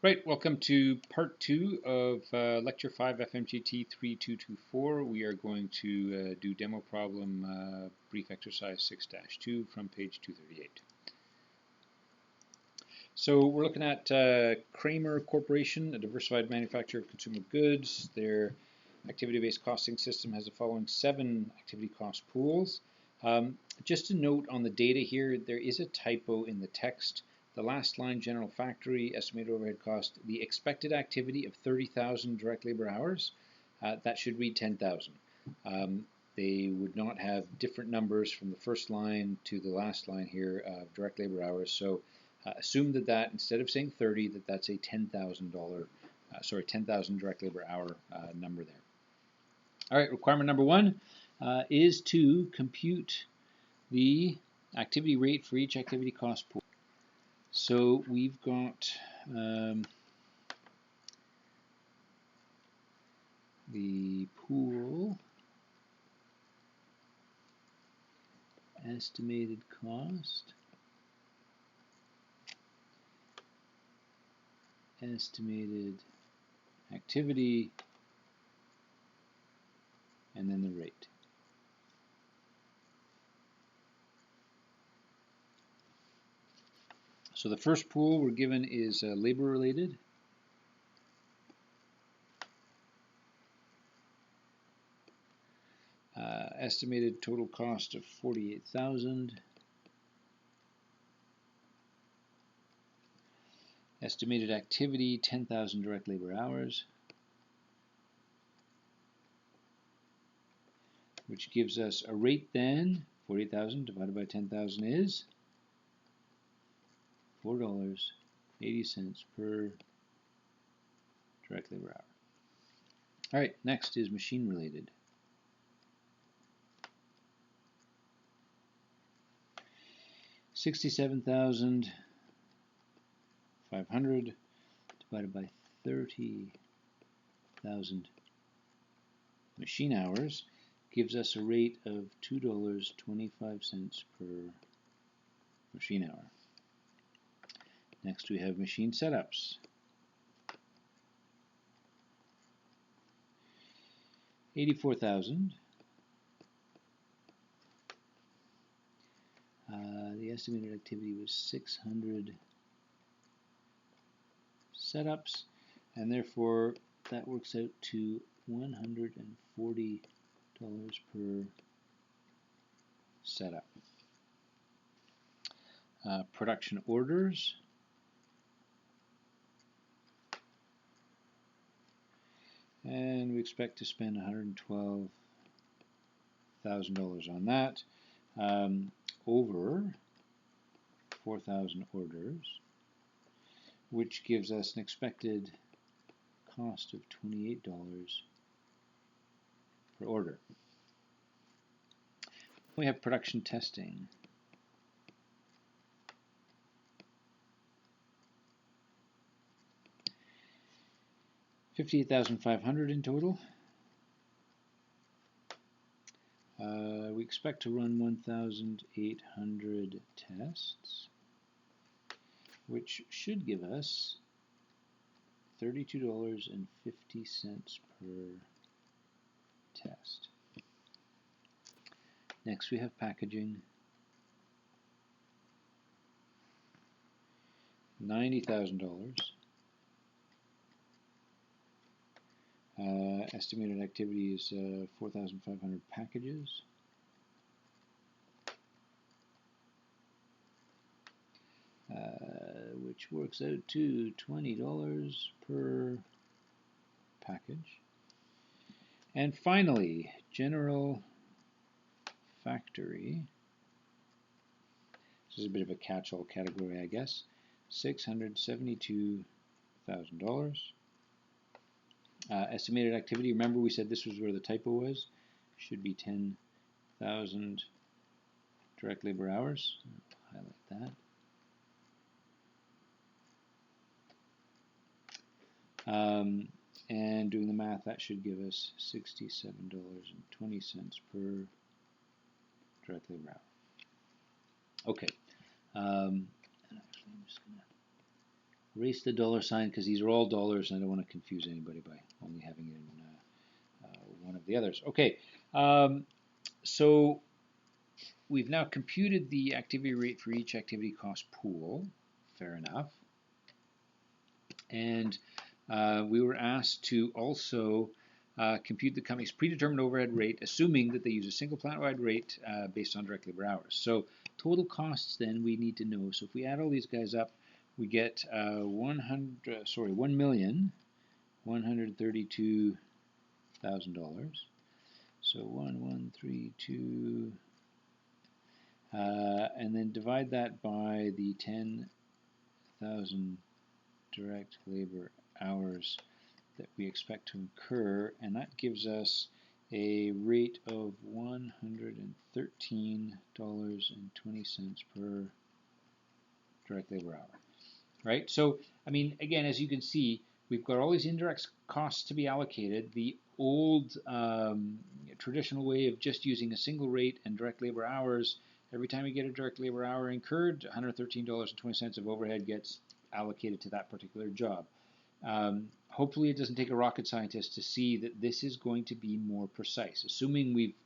Right, welcome to part 2 of lecture 5 FMGT 3224. We are going to do demo problem brief exercise 6-2 from page 238. So we're looking at Kramer Corporation, a diversified manufacturer of consumer goods. Their activity-based costing system has the following 7 activity cost pools. Just a note on the data here, there is a typo in the text. The last line, general factory, estimated overhead cost, the expected activity of 30,000 direct labor hours, that should read 10,000. They would not have different numbers from the first line to the last line here of direct labor hours. So assume that instead of saying 30, that's a $10,000, 10,000 direct labor hour number there. All right, requirement number 1 is to compute the activity rate for each activity cost pool. So we've got the pool estimated cost, estimated activity, and then the rate. So the first pool we're given is labor related. Estimated total cost of 48,000. Estimated activity 10,000 direct labor hours, which gives us a rate then. 48,000 divided by 10,000 is $4.80 per direct labor hour. All right, next is machine related. $67,500 divided by 30,000 machine hours gives us a rate of $2.25 per machine hour. Next we have machine setups. $84,000. The estimated activity was 600 setups, and therefore that works out to $140 per setup. Production orders. And we expect to spend $112,000 on that over 4,000 orders, which gives us an expected cost of $28 per order. We have production testing. $58,500 in total. We expect to run 1,800 tests, which should give us $32.50 per test. Next we have packaging. $90,000. Estimated activity is 4,500 packages. Which works out to $20 per package. And finally, general factory. This is a bit of a catch-all category, I guess. $672,000. Estimated activity, remember we said this was where the typo was, should be 10,000 direct labor hours. I'll highlight that. And doing the math, that should give us $67.20 per direct labor hour. Okay. And actually, I'm just going to erase the dollar sign because these are all dollars and I don't want to confuse anybody by only having it in one of the others. Okay, so we've now computed the activity rate for each activity cost pool. Fair enough. And we were asked to also compute the company's predetermined overhead rate, assuming that they use a single plant-wide rate based on direct labor hours. So total costs then we need to know. So if we add all these guys up, we get $1,132,000. So 1132, and then divide that by the 10,000 direct labor hours that we expect to incur, and that gives us a rate of $113.20 per direct labor hour. Right? So, I mean, again, as you can see, we've got all these indirect costs to be allocated. The old traditional way of just using a single rate and direct labor hours, every time you get a direct labor hour incurred, $113.20 of overhead gets allocated to that particular job. Hopefully it doesn't take a rocket scientist to see that this is going to be more precise. Assuming we've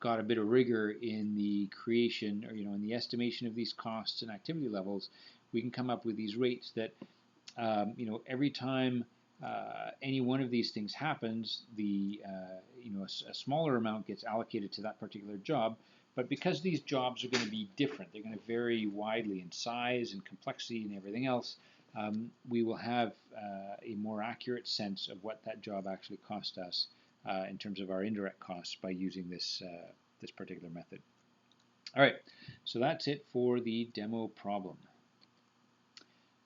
got a bit of rigor in the creation or in the estimation of these costs and activity levels, we can come up with these rates that every time any one of these things happens, a smaller amount gets allocated to that particular job. But because these jobs are going to be different, they're going to vary widely in size and complexity and everything else, we will have a more accurate sense of what that job actually cost us in terms of our indirect costs by using this particular method. All right, so that's it for the demo problem.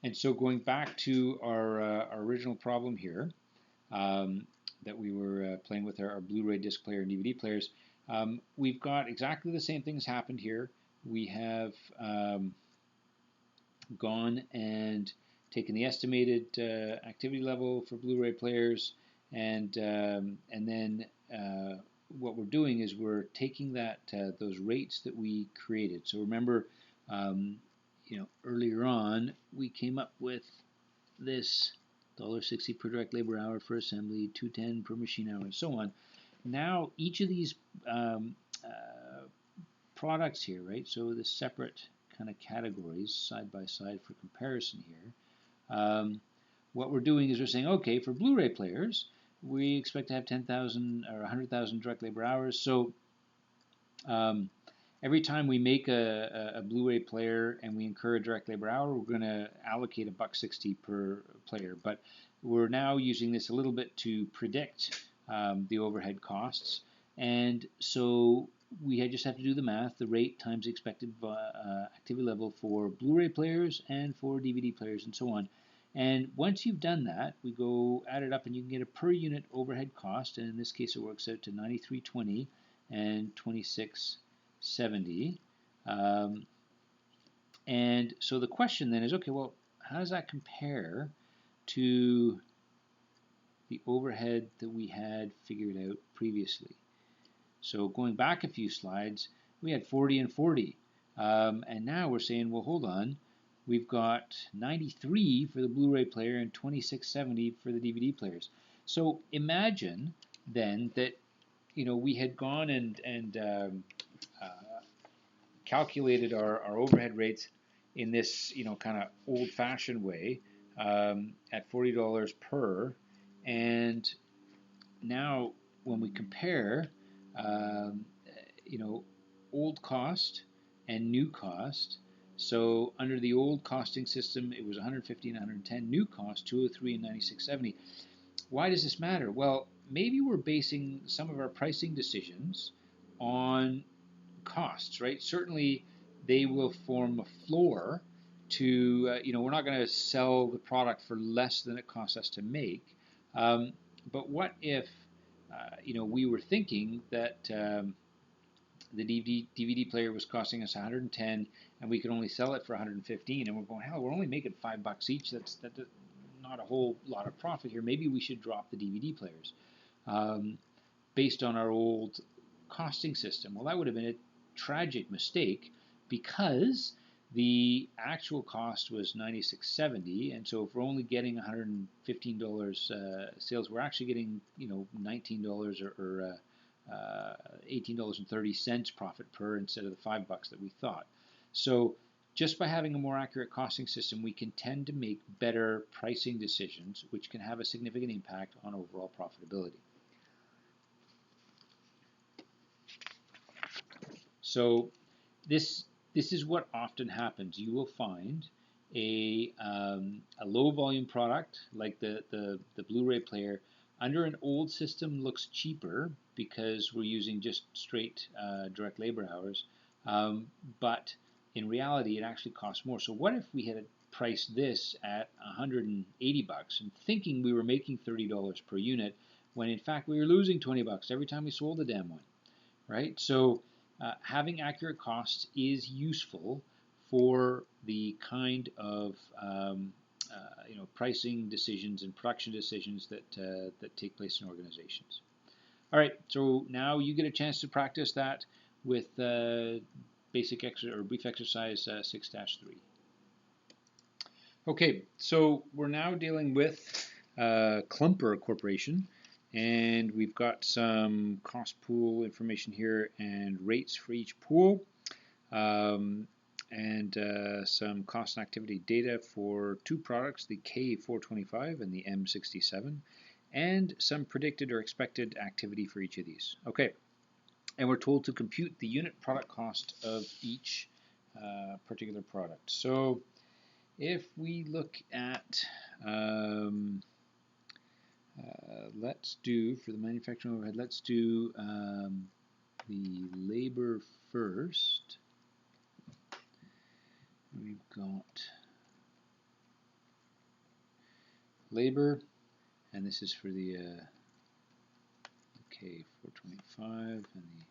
And so going back to our original problem here that we were playing with our Blu-ray disc player and DVD players, we've got exactly the same things happened here. We have gone and taken the estimated activity level for Blu-ray players, and then what we're doing is we're taking those rates that we created. So remember, earlier on we came up with this $1.60 per direct labor hour for assembly, $2.10 per machine hour, and so on. Now each of these products here, right? So the separate kind of categories side by side for comparison here. What we're doing is we're saying, okay, for Blu-ray players, we expect to have 10,000 or 100,000 direct labor hours. So every time we make a Blu-ray player and we incur a direct labor hour, we're going to allocate $1.60 per player. But we're now using this a little bit to predict the overhead costs. And so we just have to do the math, the rate times the expected activity level for Blu-ray players and for DVD players and so on. And once you've done that, we go add it up and you can get a per unit overhead cost, and in this case it works out to $93.20 and $26.70. And so the question then is, okay, well, how does that compare to the overhead that we had figured out previously? So going back a few slides, we had 40 and 40. And now we're saying, well, hold on. We've got 93 for the Blu-ray player and 26.70 for the DVD players. So imagine then that we had gone and calculated our overhead rates in this kind of old-fashioned way at $40 per, and now when we compare old cost and new cost. So under the old costing system, it was 150 and 110. New cost, 203 and 96.70. Why does this matter? Well, maybe we're basing some of our pricing decisions on costs, right? Certainly, they will form a floor to, we're not going to sell the product for less than it costs us to make. But what if, we were thinking that the DVD player was costing us 110 and we could only sell it for 115, and we're going, hell, we're only making $5 each. That's not a whole lot of profit here. Maybe we should drop the DVD players based on our old costing system. Well, that would have been a tragic mistake, because The actual cost was $96.70, and so if we're only getting $115 sales, we're actually getting $19 or $18.30 profit per instead of the $5 that we thought. So just by having a more accurate costing system, we can tend to make better pricing decisions, which can have a significant impact on overall profitability. So this is what often happens. You will find a low volume product like the Blu-ray player under an old system looks cheaper because we're using just straight direct labor hours, but in reality it actually costs more. So what if we had priced this at $180 and thinking we were making $30 per unit when in fact we were losing $20 every time we sold the damn one, right? So having accurate costs is useful for the kind of pricing decisions and production decisions that take place in organizations. All right, so now you get a chance to practice that with brief exercise 6-3. Okay, so we're now dealing with Klumper Corporation. And we've got some cost pool information here and rates for each pool, and some cost and activity data for two products, the K425 and the M67, and some predicted or expected activity for each of these. Okay, and we're told to compute the unit product cost of each particular product. So if we look at let's do, for the manufacturing overhead, let's do the labor first. We've got labor, and this is for the K425 and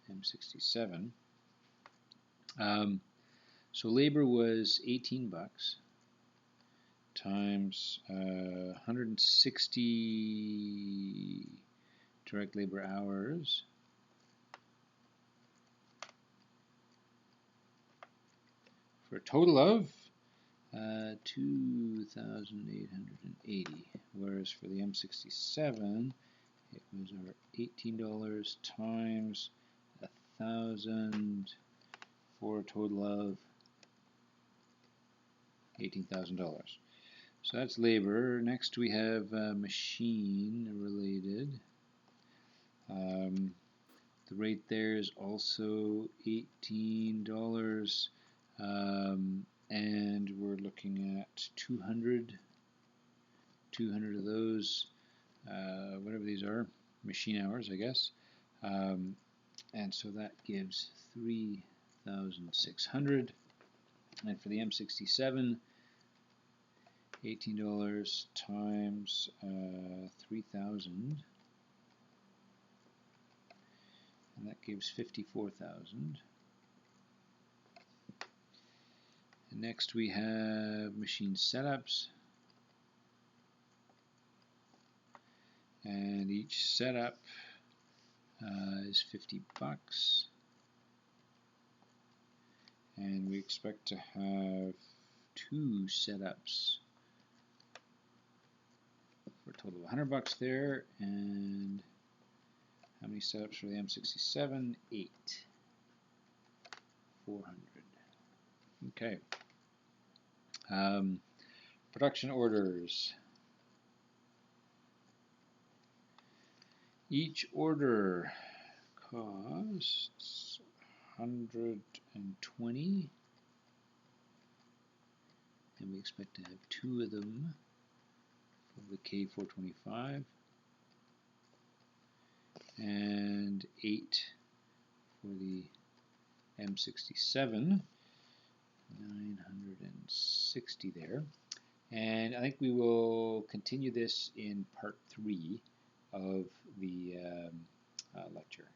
the M67. So labor was $18 times 160 direct labor hours for a total of 2,880, whereas for the M67 it was our $18 times 1,000 for a total of $18,000. So that's labor. Next we have machine related. The rate there is also $18, and we're looking at 200 of those, whatever these are, machine hours, I guess. And so that gives 3,600. And for the M67, $18 times 3,000, and that gives 54,000. And next we have machine setups, and each setup is $50, and we expect to have 2 setups for a total of $100 there. And how many setups for the M67? 8. 400. Okay. Production orders. Each order costs 120, and we expect to have 2 of them for the K425 and 8 for the M67. 960 there. And I think we will continue this in part 3 of the lecture.